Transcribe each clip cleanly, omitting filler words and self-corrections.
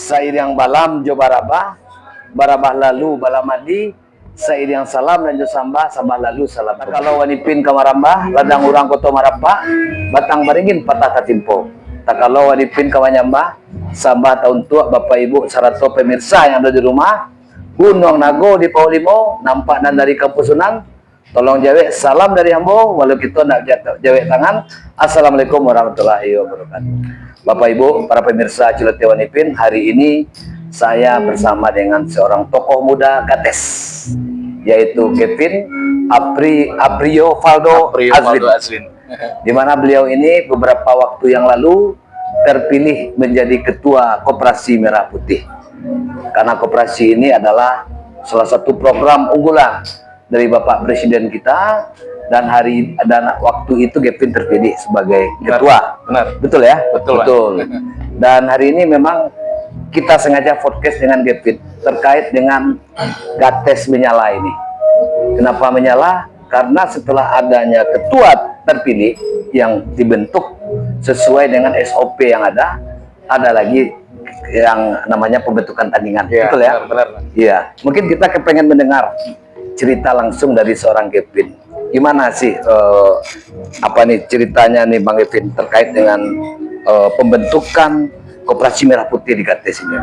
Sairiang balam jo barabah, barabah lalu balamadi, sairiang salam dan jo sambah, sambah lalu salam. Kalau wanipin kamarambah, ladang urang koto marapa, batang baringin patah katimpo. Tak kalau wanipin kawanyambah, sambah tahun tua Bapak Ibu sarato pemirsa yang ada di rumah, Gunung Nago di Paulimo, nampak dan dari Kampus Sunan. Tolong jawe salam dari Ambo, walau kita nak jawe tangan. Assalamualaikum warahmatullahi wabarakatuh. Bapak Ibu, para pemirsa Cileunti Wanipin, hari ini saya bersama dengan seorang tokoh muda Gates, yaitu Kevin Aprio Valdo Azwin. Di mana beliau ini beberapa waktu yang lalu terpilih menjadi ketua Koperasi Merah Putih. Karena koperasi ini adalah salah satu program unggulan dari Bapak Presiden kita, dan waktu itu Kevin terpilih sebagai ketua. Benar. Betul ya? Betul. Dan hari ini memang kita sengaja podcast dengan Kevin terkait dengan Gates menyala ini. Kenapa menyala? Karena setelah adanya ketua terpilih yang dibentuk sesuai dengan SOP yang ada lagi yang namanya pembentukan tandingan. Ya, betul ya? Benar. Iya. Mungkin kita kepengen mendengar cerita langsung dari seorang Kevin. Gimana sih ceritanya nih Bang Kevin terkait dengan pembentukan Koperasi Merah Putih di Gates ini?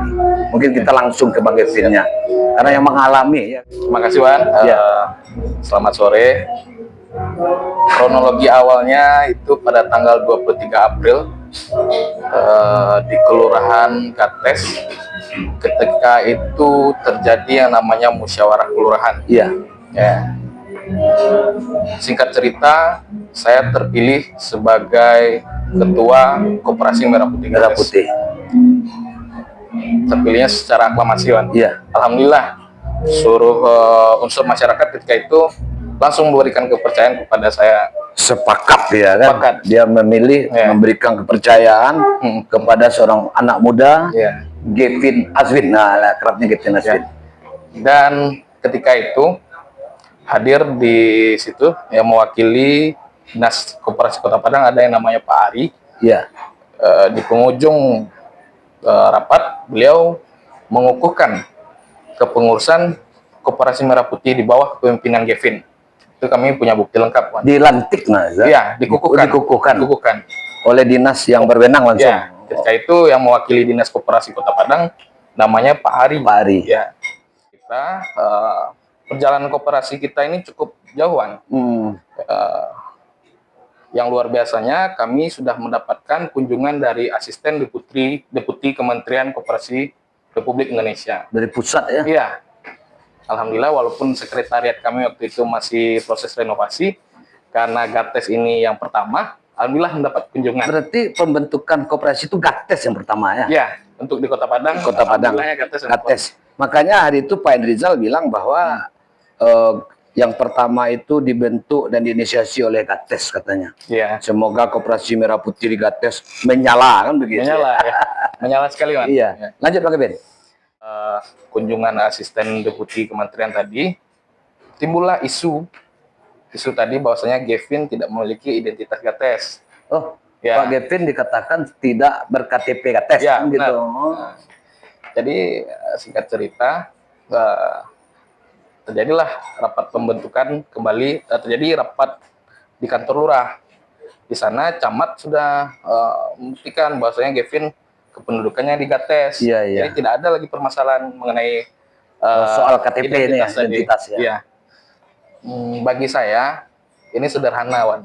Mungkin kita langsung ke Bang Kevinnya karena yang mengalami ya. Terima kasih Wan. Selamat sore. Kronologi awalnya itu pada tanggal 23 April di Kelurahan Gates. Ketika itu terjadi yang namanya musyawarah kelurahan. Iya. Ya. Singkat cerita, saya terpilih sebagai ketua Koperasi Merah Putih. Merah Putih. Terpilihnya secara aklamasi, Wan. Iya. Alhamdulillah, seluruh unsur masyarakat ketika itu langsung memberikan kepercayaan kepada saya. Sepakat ya kan? Sepakat. Dia memilih memberikan kepercayaan kepada seorang anak muda. Kevin Azwin, kerapnya Kevin Azwin. Dan ketika itu hadir di situ yang mewakili Dinas Koperasi Kota Padang ada yang namanya Pak Ari. Iya. Di penghujung rapat beliau mengukuhkan kepengurusan Koperasi Merah Putih di bawah kepemimpinan Kevin. Itu kami punya bukti lengkap. Dilantik, Mas? Iya, dikukuhkan oleh dinas yang berwenang langsung. Ya. Ketika itu yang mewakili Dinas Koperasi Kota Padang namanya Pak Ari. Pak Ari. Ya. Kita perjalanan koperasi kita ini cukup jauhan. Yang luar biasanya kami sudah mendapatkan kunjungan dari asisten deputi Kementerian Koperasi Republik Indonesia. Dari pusat ya? Iya. Alhamdulillah walaupun sekretariat kami waktu itu masih proses renovasi, karena Gates ini yang pertama, alhamdulillah mendapat kunjungan. Berarti pembentukan koperasi itu Gates yang pertama ya? Iya, untuk di Kota Padang. Kota Padang. Gates. Makanya hari itu Pak Endrizal bilang bahwa yang pertama itu dibentuk dan diinisiasi oleh Gates katanya. Iya. Semoga Koperasi Merah Putih di Gates menyala kan begitu. Menyala ya. Menyala sekali, Wan. Iya. Lanjut Bang Kevin. Kunjungan asisten deputi kementerian tadi, timbullah isu tadi bahwasanya Kevin tidak memiliki identitas Gates. Oh, ya. Pak Kevin dikatakan tidak ber-KTP Gates, ya, gitu. Jadi singkat cerita, terjadilah rapat pembentukan kembali, terjadi rapat di kantor lurah. Di sana camat sudah membuktikan bahwasanya Kevin kependudukannya di Gates. Iya. Jadi tidak ada lagi permasalahan mengenai soal KTP ini ya, identitas ya. Iya. Bagi saya ini sederhana, Wan.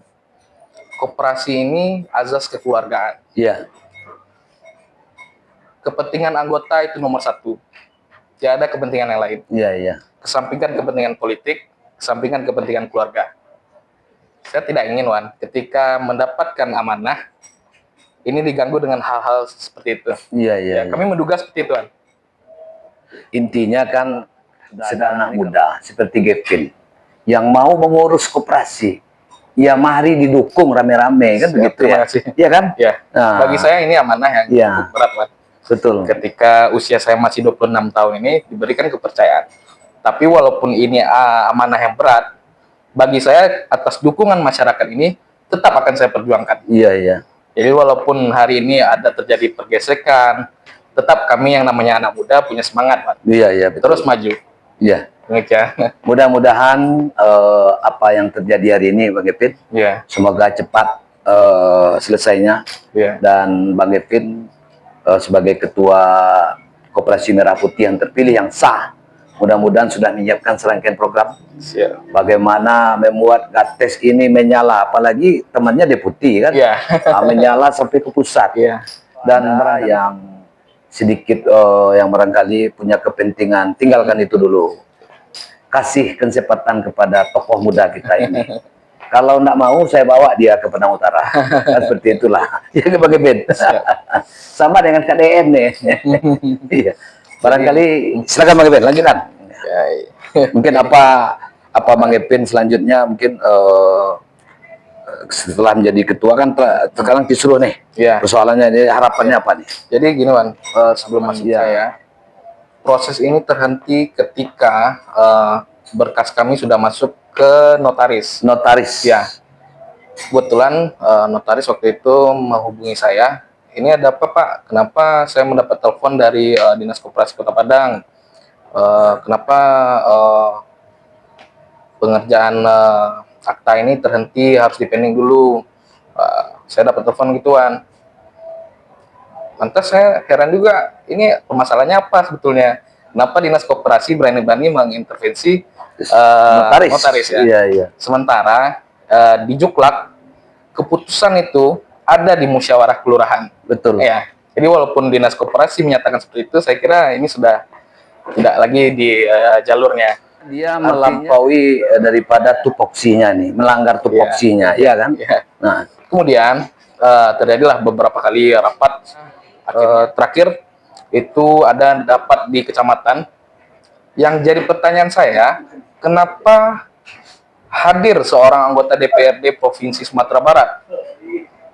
Koperasi ini azas kekeluargaan. Iya. Kepentingan anggota itu nomor satu. Tidak ada kepentingan yang lain. Iya. Kesampingkan kepentingan politik, kesampingkan kepentingan keluarga. Saya tidak ingin, Wan, ketika mendapatkan amanah ini diganggu dengan hal-hal seperti itu. Iya. Kami menduga seperti itu, Wan. Intinya kan ada anak muda seperti Kevin yang mau mengurus koperasi, ya mari didukung rame-rame kan begitu ya. Iya kan? Ya. Bagi saya ini amanah yang cukup berat, Wan. Betul. Ketika usia saya masih 26 tahun ini diberikan kepercayaan. Tapi walaupun ini amanah yang berat, bagi saya atas dukungan masyarakat ini tetap akan saya perjuangkan. Iya. Jadi walaupun hari ini ada terjadi pergesekan, tetap kami yang namanya anak muda punya semangat, Pak. Iya, iya, betul. Terus maju. Iya. Ingat ya. Mudah-mudahan apa yang terjadi hari ini, Bang Epin, Iya. semoga cepat selesainya. Iya. Dan Bang Epin sebagai Ketua Koperasi Merah Putih yang terpilih yang sah, mudah-mudahan sudah menyiapkan serangkaian program. Siap. Bagaimana membuat GATES ini menyala, apalagi temannya deputi kan, Iya. menyala sampai ke pusat. Iya. Dan yang sedikit yang barangkali punya kepentingan, tinggalkan itu dulu. Kasih kesempatan kepada tokoh muda kita ini. Kalau enggak mau, saya bawa dia ke Padang Utara. Kan seperti itulah. Ya, Bang Epin. Sama dengan KDM nih. Iya. Barangkali silakan Bang Epin, lanjutkan. Ya, iya. Mungkin apa Bang Epin selanjutnya mungkin setelah menjadi ketua kan sekarang kisruh nih. Iya. Persoalannya ini harapannya apa nih? Jadi gini, Wan, sebelum masuk Iya. saya, proses ini terhenti ketika berkas kami sudah masuk ke notaris. Notaris. Ya, kebetulan notaris waktu itu menghubungi saya. Ini ada apa, Pak? Kenapa saya mendapat telepon dari Dinas Koperasi Kota Padang? Kenapa pengerjaan akta ini terhenti, harus dipending dulu? Saya dapat telepon gituan. Lantas saya heran juga, ini permasalahannya apa sebetulnya? Kenapa Dinas Koperasi berani-berani mengintervensi notaris ya? Iya, iya. Sementara di Juklak, keputusan itu ada di musyawarah kelurahan. Betul. Ya, jadi walaupun Dinas Koperasi menyatakan seperti itu, saya kira ini sudah tidak lagi di jalurnya. Dia melampaui daripada tupoksinya nih, melanggar tupoksinya, iya kan? Ya. Nah, Kemudian terjadilah beberapa kali rapat. Terakhir itu ada dapat di kecamatan. Yang jadi pertanyaan saya, kenapa hadir seorang anggota DPRD Provinsi Sumatera Barat?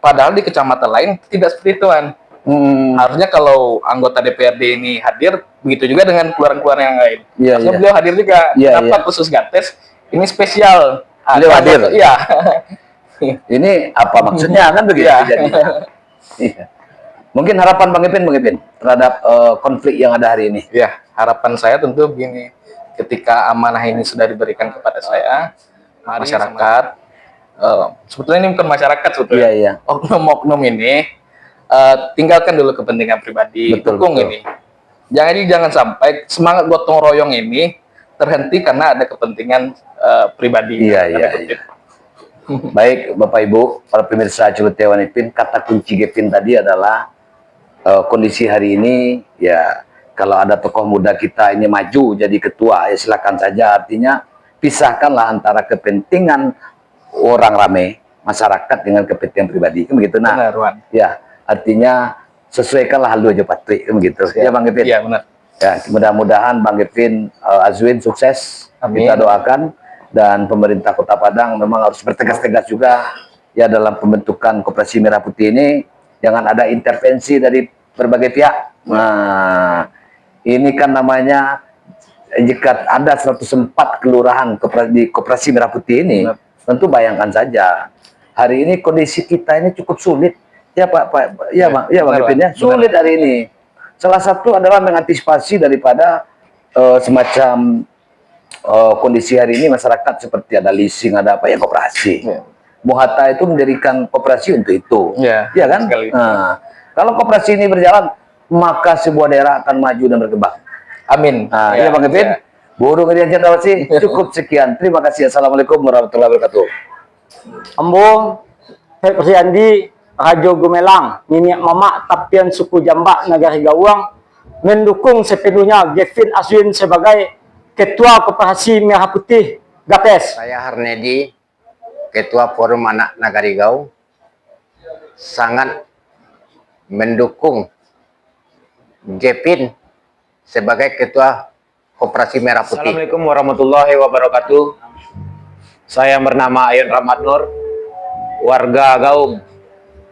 Padahal di kecamatan lain tidak seperti itu, kan? Harusnya kalau anggota DPRD ini hadir, begitu juga dengan kelurahan-kelurahan yang lain. Iya, Harusnya iya. beliau hadir juga. Iya, Kenapa iya. khusus GATES ini spesial? Beliau hadir? Iya. ini apa maksudnya kan begitu Iya. jadinya. Iya. Mungkin harapan Bang Ipin terhadap konflik yang ada hari ini. Ya, harapan saya tentu begini, ketika amanah ini sudah diberikan kepada saya, masyarakat, sebetulnya ini bukan masyarakat sebetulnya, Iya, iya. oknum-oknum ini, tinggalkan dulu kepentingan pribadi, Betul, dukung betul. ini. Jangan sampai semangat gotong royong ini terhenti karena ada kepentingan pribadi. Iya, iya, iya. Baik Bapak Ibu, para pemirsa Celutewan Ipin, kata kunci Gepin tadi adalah kondisi hari ini, ya kalau ada tokoh muda kita ini maju jadi ketua, ya silakan saja. Artinya pisahkanlah antara kepentingan orang ramai masyarakat dengan kepentingan pribadi, kan begitu. Nah, Benar, Wan. ya artinya sesuaikanlah halu aja Patri, kan begitu. Ya Bang Gepin. Iya, benar. Ya, mudah-mudahan Bang Gepin Azwin sukses. Amin. Kita doakan, dan pemerintah Kota Padang memang harus bertegas-tegas juga ya dalam pembentukan Koperasi Merah Putih ini. Jangan ada intervensi dari berbagai pihak. Nah, ini kan namanya jika ada 104 kelurahan di Koperasi Merah Putih ini, tentu bayangkan saja. Hari ini kondisi kita ini cukup sulit. Ya Pak, ya Bang, ya Bang Ipin ya, sulit hari ini. Salah satu adalah mengantisipasi daripada semacam kondisi hari ini masyarakat seperti ada leasing, ada apa ya, koperasi. Ya. Bung Hatta itu mendirikan koperasi untuk itu, Ya, ya kan? sekali. Nah, kalau koperasi ini berjalan, maka sebuah daerah akan maju dan berkembang. Amin. Nah, ya, Bang Ipin, Burung Hadiah Cendrawasih, cukup sekian. Terima kasih. Assalamualaikum warahmatullahi wabarakatuh. Ambung, saya Presiden Rajo Gumelang, Minyak Mamak, Tapian Suku Jambak, Nagari Gawang, mendukung sepenuhnya Gepin Azwin sebagai Ketua Koperasi Merah Putih GATES. Saya Harnedi, Ketua Forum Anak Nagari Gau, sangat mendukung Gepin sebagai Ketua Koperasi Merah Putih. Assalamualaikum warahmatullahi wabarakatuh. Saya bernama Ayun Rahmat Nur, warga Gaung,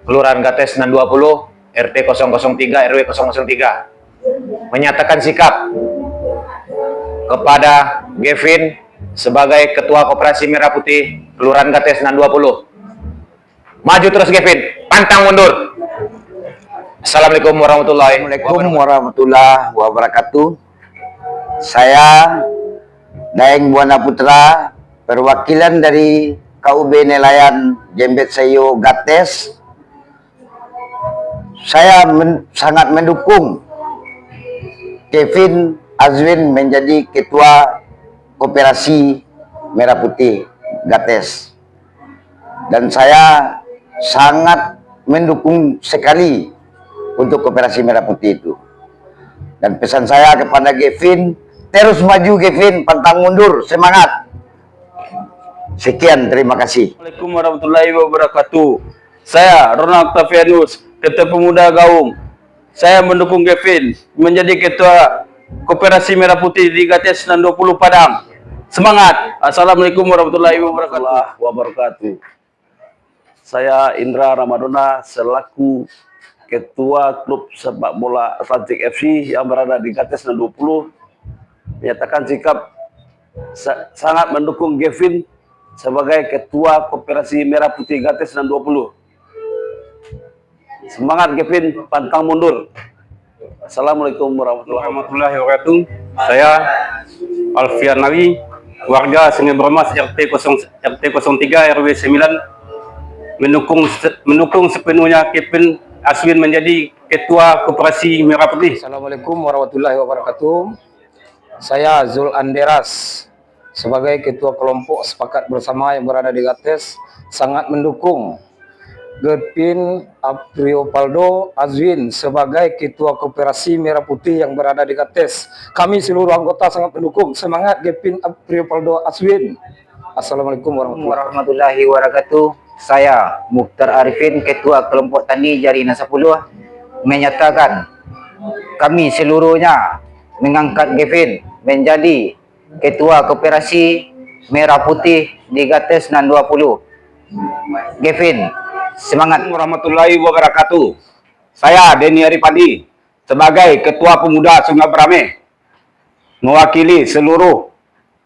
Kelurahan GATES 620, RT 003, RW 003. Menyatakan sikap kepada Gepin sebagai Ketua Koperasi Merah Putih Kelurahan GATES 620. Maju terus Gepin, pantang mundur. Assalamualaikum warahmatullahi Assalamualaikum warahmatullahi wabarakatuh. Saya Daeng Buana Putra, perwakilan dari KUB Nelayan Jembet Sayo Gates. Saya sangat mendukung Kevin Azwin menjadi ketua Koperasi Merah Putih Gates. Dan saya sangat mendukung sekali untuk Koperasi Merah Putih itu. Dan pesan saya kepada Kevin, terus maju Kevin, pantang mundur, semangat. Sekian, terima kasih. Assalamualaikum warahmatullahi wabarakatuh. Saya Ronald Octavianus, Ketua Pemuda Gaung. Saya mendukung Kevin menjadi Ketua Koperasi Merah Putih di Gates 620 Padang. Semangat. Assalamualaikum warahmatullahi wabarakatuh. Saya Indra Ramadona selaku Ketua Klub Sepak Bola Atlantik FC yang berada di Gates 620 menyatakan sikap sangat mendukung Kevin sebagai Ketua Koperasi Merah Putih Gates 620. Semangat Kevin, pantang mundur. Assalamualaikum warahmatullahi wabarakatuh. Saya Alfian Nawi, warga Sungai Bermas RT 03 RW 9 mendukung sepenuhnya Kevin Azwin menjadi Ketua Koperasi Merah Putih. Assalamualaikum warahmatullahi wabarakatuh. Saya Zul Anderas sebagai Ketua Kelompok Sepakat Bersama yang berada di Gates sangat mendukung Kevin Apriopaldo Azwin sebagai Ketua Koperasi Merah Putih yang berada di Gates. Kami seluruh anggota sangat mendukung. Semangat Kevin Apriopaldo Azwin. Assalamualaikum warahmatullahi wabarakatuh. Saya Mukhtar Arifin, Ketua Kelompok Tani Jarina 10, menyatakan kami seluruhnya mengangkat Kevin menjadi Ketua Koperasi Merah Putih di Gates 620. Kevin, semangat. Warahmatullahi wabarakatuh. Saya Denny Arifandi sebagai Ketua Pemuda Sungai Brame mewakili seluruh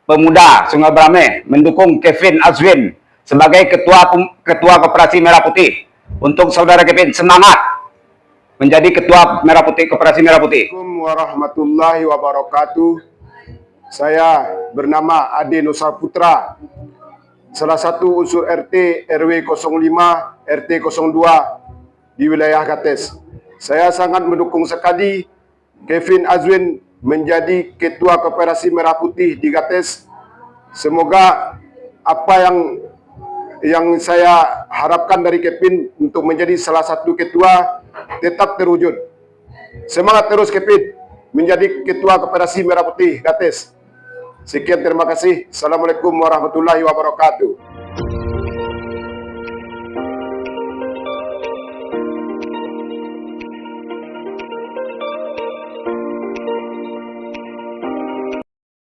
pemuda Sungai Brame mendukung Kevin Azwin sebagai Ketua Koperasi Merah Putih. Untuk saudara Kevin, semangat menjadi Ketua Merah Putih Koperasi Merah Putih. Assalamualaikum warahmatullahi wabarakatuh. Saya bernama Ade Nusa Putra, salah satu unsur RT RW 05 RT 02 di wilayah Gates. Saya sangat mendukung sekali Kevin Azwin menjadi Ketua Koperasi Merah Putih di Gates. Semoga apa yang saya harapkan dari Kevin untuk menjadi salah satu ketua tetap terwujud. Semangat terus Kevin menjadi Ketua Koperasi Merah Putih Gates. Sekian, terima kasih. Assalamualaikum warahmatullahi wabarakatuh.